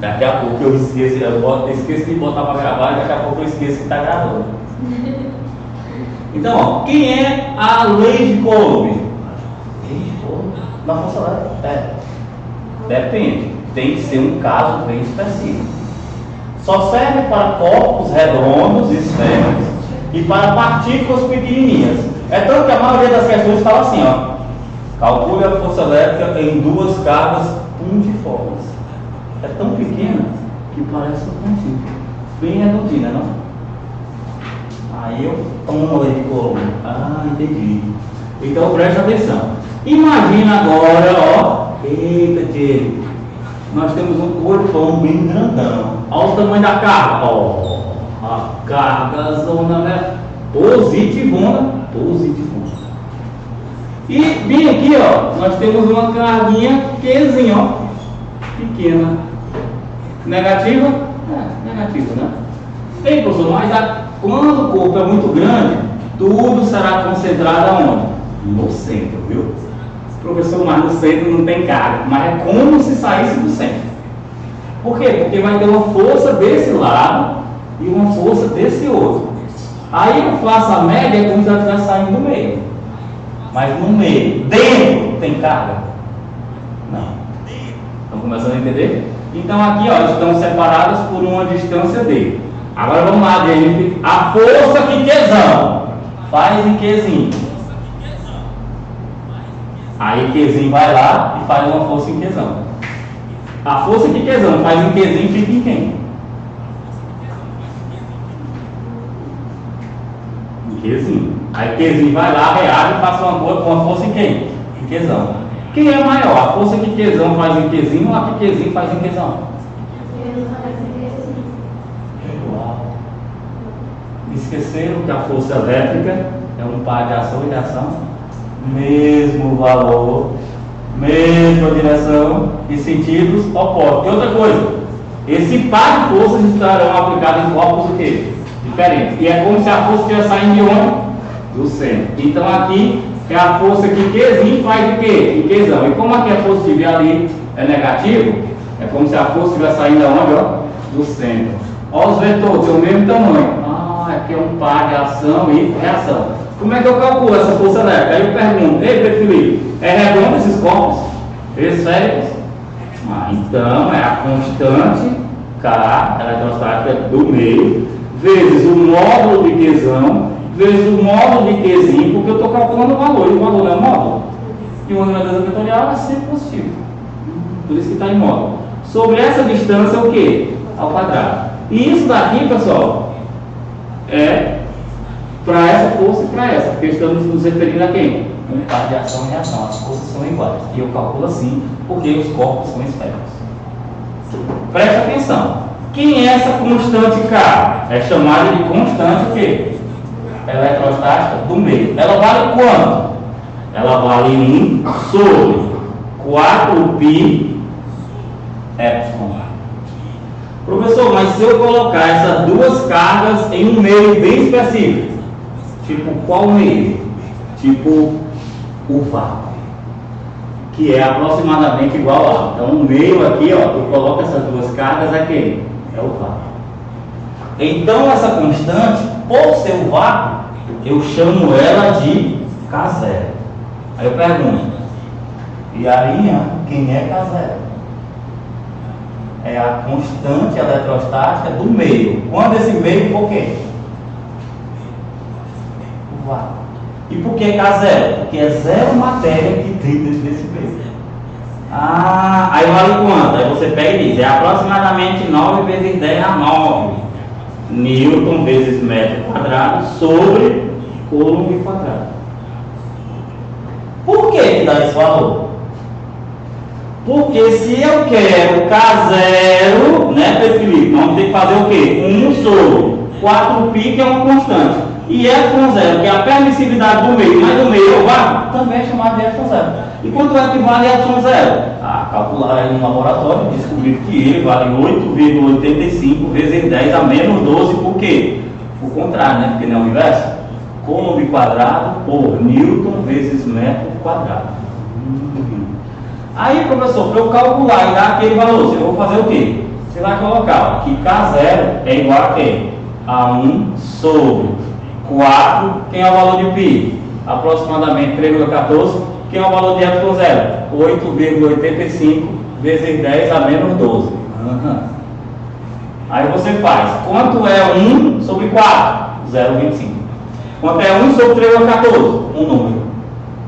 Daqui a pouco eu esqueço, esqueço de botar para gravar e daqui a pouco eu esqueço que está gravando. Então, ó, quem é a lei de Coulomb? Lei de Coulomb? Na força elétrica? É. Depende. Tem que ser um caso bem específico. Só serve para corpos redondos, esféricos e para partículas pequenininhas. É tanto que a maioria das questões fala assim, ó. Calcule a força elétrica em duas cargas puntiformes. É tão pequena que parece um pontinho. Bem redondinha, não? Aí eu tomo a lei de Coulomb. Ah, entendi. Então preste atenção. Imagina agora, ó. Eita, Diego. Nós temos um corpão bem grandão. Olha o tamanho da carga. Ó, a carga zona, né? Positivona. E bem aqui, ó, nós temos uma carguinha Qzinha, ó, pequena. Negativa? É, negativa, né? Ei, professor, mas quando o corpo é muito grande, tudo será concentrado aonde? No centro, viu? Professor, mas no centro não tem carga. Mas é como se saísse do centro. Por quê? Porque vai ter uma força desse lado e uma força desse outro. Aí eu faço a média como se ela estivesse saindo do meio. Mas no meio, dentro, tem carga? Não. Estão começando a entender? Então aqui, ó, estão separadas por uma distância D. Agora vamos lá, gente. A força que Qzão faz em Qzinho. Aí Qzinho vai lá e faz uma força em Qzão. A força que Qzão faz em Qzinho fica em quem? Em Qzinho. Aí Qzinho vai lá, reage e faz uma força em quem? Em Qzão. Quem é maior? A força que Qzão faz em Qzinho ou a que Qzinho faz em Qzão? Esqueceram que a força elétrica é um par de ação e reação? Mesmo valor, mesma direção e sentidos opostos. E outra coisa, esse par de forças estarão aplicadas em corpos o quê? Diferentes. E é como se a força estivesse saindo de onde? Do centro. Então aqui é a força que Qzinho faz de quê? Em Qzão. E como aqui é positivo e ali é negativo, é como se a força estivesse saindo de onde? Ó? Do centro. Olha os vetores, tem o mesmo tamanho. Aqui é um par de ação e reação. Como é que eu calculo essa força elétrica? Aí eu pergunto, ei Pedro Felipe, é redondo esses corpos? Esféricos? Então é a constante K eletrostática do meio, vezes o módulo de Qzão, vezes o módulo de Qzinho, porque eu estou calculando o valor, e o valor não é módulo. E uma grandeza vetorial é sempre positivo. Por isso que está em módulo. Sobre essa distância, o que? Ao quadrado. E isso daqui, pessoal, é para essa força e para essa, porque estamos nos referindo a quem? Um par de ação e reação, as forças são iguais. E eu calculo assim, porque os corpos são esféricos. Preste atenção. Quem é essa constante K? É chamada de constante o quê? Eletrostática do meio. Ela vale quanto? Ela vale 1 sobre 4π epsilon. Professor, mas se eu colocar essas duas cargas em um meio bem específico, tipo qual meio? Tipo o vácuo, que é aproximadamente igual a. Então o meio aqui, ó, eu coloco essas duas cargas aqui, é o vácuo. Então essa constante, por ser o vácuo, eu chamo ela de K0. Aí eu pergunto, e aí, quem é K0? É a constante eletrostática do meio. Quando esse meio for quem? O vácuo. E por que K0? Porque é zero matéria que tem dentro desse meio. Aí vale quanto? Aí você pega e diz, é aproximadamente 9 vezes 10 a 9 Newton vezes metro quadrado sobre Coulomb quadrado. Por que dá esse valor? Porque se eu quero K0, né, Pedro Felipe, vamos ter que fazer o quê? 1 sobre 4π, que é uma constante. E Epsilon0, que é a permissividade do meio, mas do meio é o vácuo, também é chamado de Epsilon0. E quanto é que vale Epsilon0? Calcular aí no laboratório, descobrir que ele vale 8,85 vezes 10 a menos 12, por quê? O contrário, né? Porque não é o inverso. Coulomb quadrado por Newton vezes metro quadrado. Aí, professor, para eu calcular e dar aquele valor, eu vou fazer o quê? Você vai colocar ó, que K0 é igual a quem? A 1 sobre 4, quem é o valor de π? Aproximadamente 3,14, quem é o valor de ε0? 8,85 vezes 10 a menos 12. Aí você faz, quanto é 1 sobre 4? 0,25. Quanto é 1 sobre 3,14? Um número.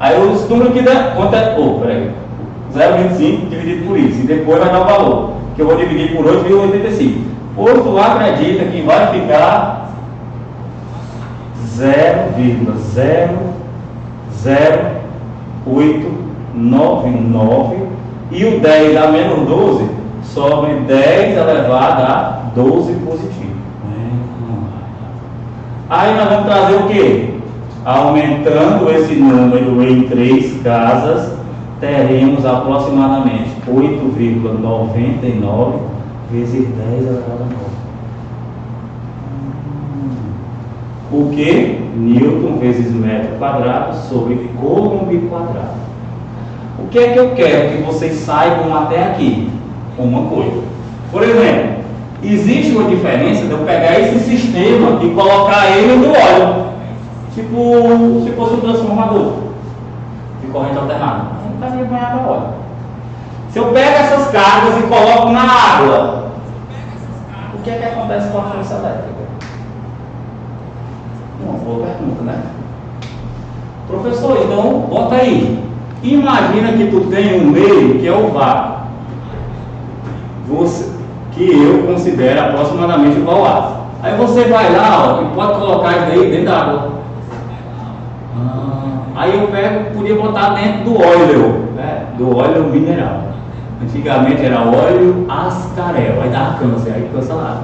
Aí os números que dá, quanto é? 0,25 dividido por isso. E depois vai dar o valor, que eu vou dividir por 8,85. Ou tu acredita que vai ficar 0,00899 e o 10 a menos 12 sobe 10 elevado a 12 positivo. Aí nós vamos trazer o que? Aumentando esse número em 3 casas, teremos aproximadamente 8,99 vezes 10 elevado a 9. O que? Newton vezes metro quadrado sobre cômodo quadrado. O que é que eu quero que vocês saibam até aqui? Uma coisa. Por exemplo, existe uma diferença de eu pegar esse sistema e colocar ele no óleo. Tipo, se fosse um transformador de corrente alternada. Não está nem banhado a óleo. Se eu pego essas cargas e coloco na água, o que é que acontece com a força elétrica? Uma boa pergunta, né? Professor, então, bota aí. Imagina que tu tem um meio que é o vácuo. Que eu considero aproximadamente igual a água. Aí você vai lá ó, e pode colocar isso aí dentro da água. Aí eu podia botar dentro do óleo, né? Do óleo mineral. Antigamente era óleo ascarel, aí dava câncer, aí cansa lá.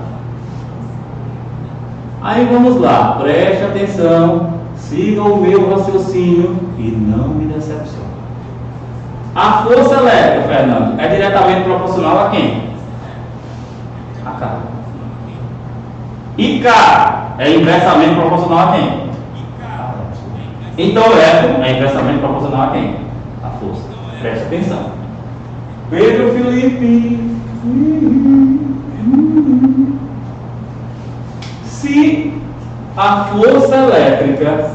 Aí vamos lá, preste atenção, siga o meu raciocínio e não me decepcione. A força elétrica, Fernando, é diretamente proporcional a quem? A K. E K é inversamente proporcional a quem? Então o elétron é inversamente proporcional a quem? A força. Preste atenção. Pedro Felipe. Se a força elétrica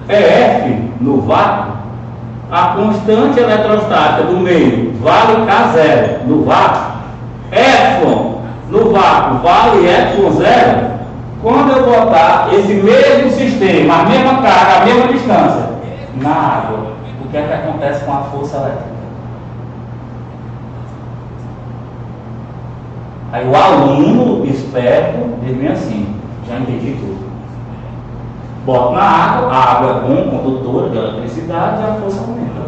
é F no vácuo, a constante eletrostática do meio vale K0 no vácuo, Epsilon no vácuo vale Epsilon 0. Quando eu botar esse mesmo sistema, a mesma carga, a mesma distância, na água, o que é que acontece com a força elétrica? Aí o aluno esperto diz bem assim, já entendi tudo. Bota na água, a água é bom condutora de eletricidade e a força aumenta.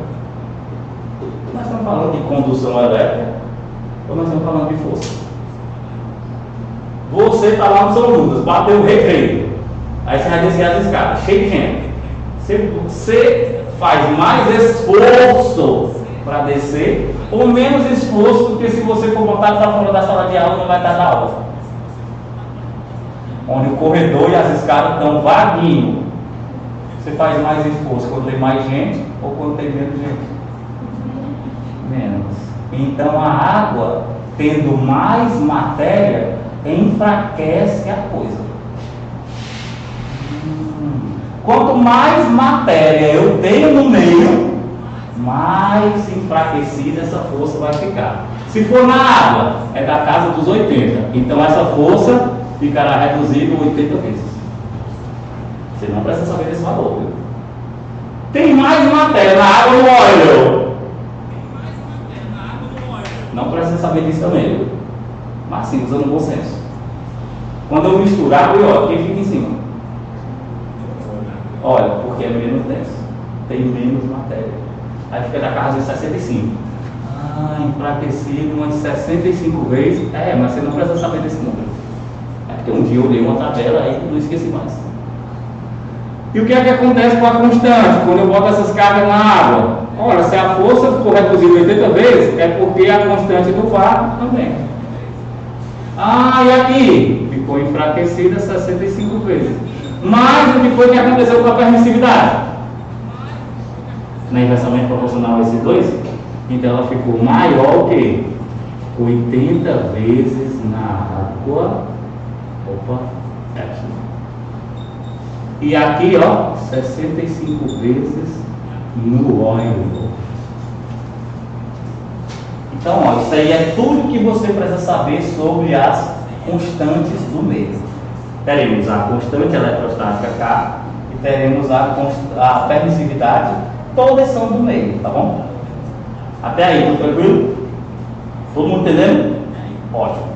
Nós estamos falando de condução elétrica ou nós estamos falando de força? Você está lá no São Judas, bateu o recreio, aí você vai descer as escadas, cheio de gente. Você faz mais esforço para descer ou menos esforço do que se você for botar para fora da sala de aula e não vai estar na aula? Onde o corredor e as escadas estão vaguinho. Você faz mais esforço quando tem mais gente ou quando tem menos gente? Menos. Então a água, tendo mais matéria, enfraquece a coisa. Quanto mais matéria eu tenho no meio, mais enfraquecida essa força vai ficar. Se for na água, é da casa dos 80. Então essa força ficará reduzida 80 vezes. Você não precisa saber desse valor, viu? Tem mais matéria na água ou no óleo? Não precisa saber disso também, viu? Mas sim, usando bom senso. Quando eu misturar, ó, quem fica em cima? Olha, porque é menos denso, tem menos matéria. Aí fica da casa de 65. Enfraquecido umas 65 vezes. Mas você não precisa saber desse número. É porque um dia eu olhei uma tabela aí e não esqueci mais. E o que é que acontece com a constante? Quando eu boto essas cargas na água? Olha, se a força for reduzida 80 vezes, é porque a constante do vácuo também. E aqui? Ficou enfraquecida 65 vezes. Mais do que foi que aconteceu com a permissividade. Na inversamente proporcional a esses dois, então ela ficou maior que 80 vezes na água. Opa, aqui. E aqui, ó, 65 vezes no óleo. Então, ó, isso aí é tudo que você precisa saber sobre as constantes do meio. Teremos a constante eletrostática K e teremos a permissividade, todas são do meio, tá bom? Até aí, tudo tranquilo? Todo mundo entendendo? Ótimo.